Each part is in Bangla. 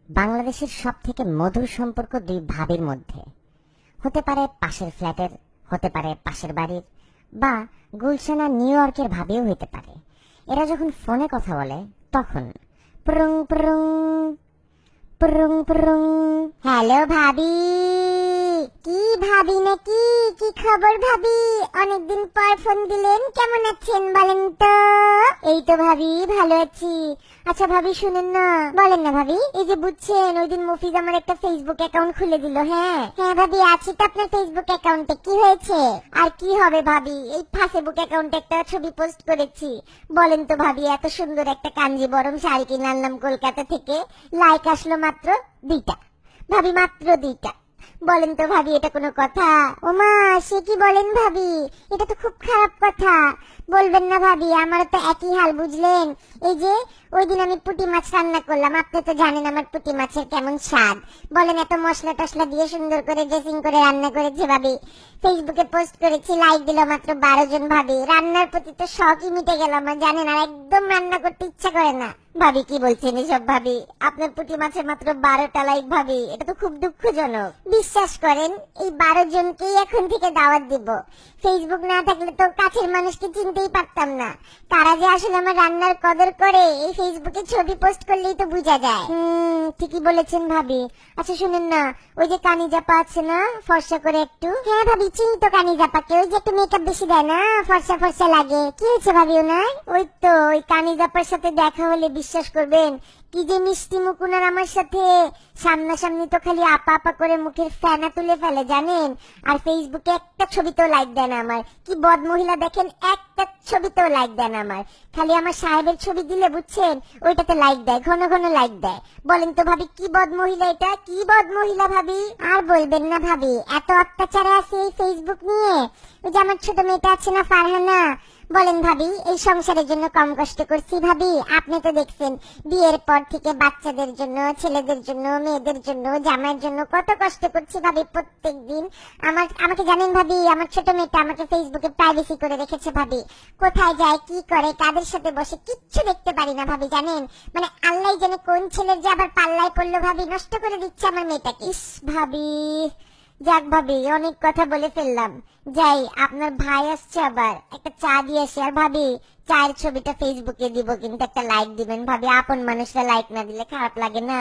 বাংলাদেশের সবথেকে মধুর সম্পর্ক দুই ভাবির মধ্যে। হতে পারে পাশের ফ্ল্যাটের, হতে পারে পাশের বাড়ির, বা গুলশানা নিউ ইয়র্কের ভাবিও হইতে পারে। এরা যখন ফোনে কথা বলে তখন প্রুং প্রুং প্রুং প্রুং। হ্যালো ভাবি। কি ভাবি নাকি? কি খবর ভাবি? অনেকদিন পর ফোন দিলেন, কেমন আছেন বলেন তো? এই তো ভাবি, ভালো আছি। আচ্ছা ভাবি শুনেন না। বলেন না ভাবি। এই যে বুঝছেন, ওই দিন মফিজ আমার একটা ফেসবুক অ্যাকাউন্ট খুলে দিল। হ্যাঁ হ্যাঁ ভাবি, আছি তো আপনার ফেসবুক অ্যাকাউন্টে। কি হয়েছে? আর কি হবে ভাবি, এই ফেসবুক অ্যাকাউন্টে একটা ছবি পোস্ট করেছি। বলেন তো ভাবি, এত সুন্দর একটা কাঞ্জিবরম শাড়ি কিনে আনলাম কলকাতা থেকে, লাইক আসলো মাত্র 2টা। ভাবি মাত্র 2টা। বলেন তো ভাবি, এটা কোনো কথা? ওমা, সে কি বলেন ভাবি, এটা তো খুব খারাপ কথা। বলবেন না ভাবি, আমারও তো একই হাল বুঝলেন। এই যে ওই দিন আমি পুঁটি মাছ রান্না করলাম, আপনি তো জানেন আমার পুঁটি মাছের কেমন স্বাদ। বলেন, এত মশলা টশলা দিয়ে সুন্দর করে ড্রেসিং করে রান্না করেছি ভাবি, ফেসবুকে পোস্ট করেছি, লাইক দিল মাত্র 12 জন ভাবি। রান্নার প্রতি তো শখই মিটে গেল আমার, জানেন, আর একদম রান্না করতে ইচ্ছা করে না। ভাবি কি বলছেন এসব ভাবি? আপনার পুঁটি মাছের মাত্র 12টা লাইক ভাবি, এটা তো খুব দুঃখজনক। বিশ্বাস করেন, এই 12 জনকেই এখন থেকে দাওয়াত দিব। ফেসবুক না থাকলে তো কাছের মানুষকে চিনতেই পারতাম না। তারা যে আসলে আমার রান্নার কদর করে, এই ফেসবুকে ছবি পোস্ট করলেই তো বোঝা যায়। ঠিকই বলেছেন ভাবি। আচ্ছা শুনেন না, ওই যে কানি জাপা আছে না, ফর্সা করে একটু? হ্যাঁ ভাবি, চিনি তো কানি জাপাকে, ওই যে একটু মেকআপ বেশি দেয় না, ফর্সা ফর্সা লাগে। কি হয়েছে ভাবি ওনার? ওই তো ওই কানি জাপার সাথে দেখা হলে বিশ্বাস করবেন, কি যে মিষ্টি মুখ উনার আমার সাথে। সামনাসামনি তো খালি আপা আপা করে মুখের ফেনা তুলে ফেলে, জানেন। আর ফেসবুকে একটা ছবিতেও লাইক দেন আমার। কি বদ মহিলা দেখেন, একটা ছবিতেও লাইক দেন আমার। খালি আমার সাহেবের ছবি দিলে বুঝছেন, ওইটাতে লাইক দেয়, ঘন ঘন লাইক দেয়। বলেন তো ভাবি, কি বদ মহিলা এটা, কি বদ মহিলা ভাবি? আর বলবেন না ভাবি, এত অত্যাচারে আছে এই ফেসবুক নিয়ে। ওই যে আমার ছোট মেয়েটা আছে না, ফারহানা, বলেন ভাবি, এই সংসারের জন্য কম কষ্ট করছি ভাবি? আপনি তো দেখছেন, বিয়ের পর থেকে বাচ্চাদের জন্য, ছেলেদের জন্য, মেয়েদের জন্য, জামাইয়ের জন্য কত কষ্ট করছি ভাবি প্রত্যেকদিন। আমাকে জানেন ভাবি, আমার ছোট মেয়েটা আমাকে ফেসবুকে প্রাইভেসি করে রেখেছে ভাবি। কোথায় যায়, কি করে, কাদের সাথে বসে, কিচ্ছু দেখতে পারি না ভাবি, জানেন। মানে আল্লাহ জানে কোন ছেলের যে আবার পাল্লায় পড়লো ভাবি, নষ্ট করে দিচ্ছে আমার মেয়েটাকে। ইস ভাবি, যাক ভাবি, অনেক কথা বলে ফেললাম। যাই, আপনার ভাই আসছে, আবার একটা চা দিয়ে আসি। আর ভাবি, চায়ের ছবিটা ফেসবুকে দিব, কিন্তু একটা লাইক দিবেন ভাবি। আপন মানুষরা লাইক না দিলে খারাপ লাগে না,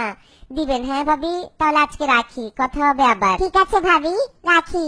দিবেন। হ্যাঁ ভাবি, তাহলে আজকে রাখি, কথা হবে আবার। ঠিক আছে ভাবি, রাখি।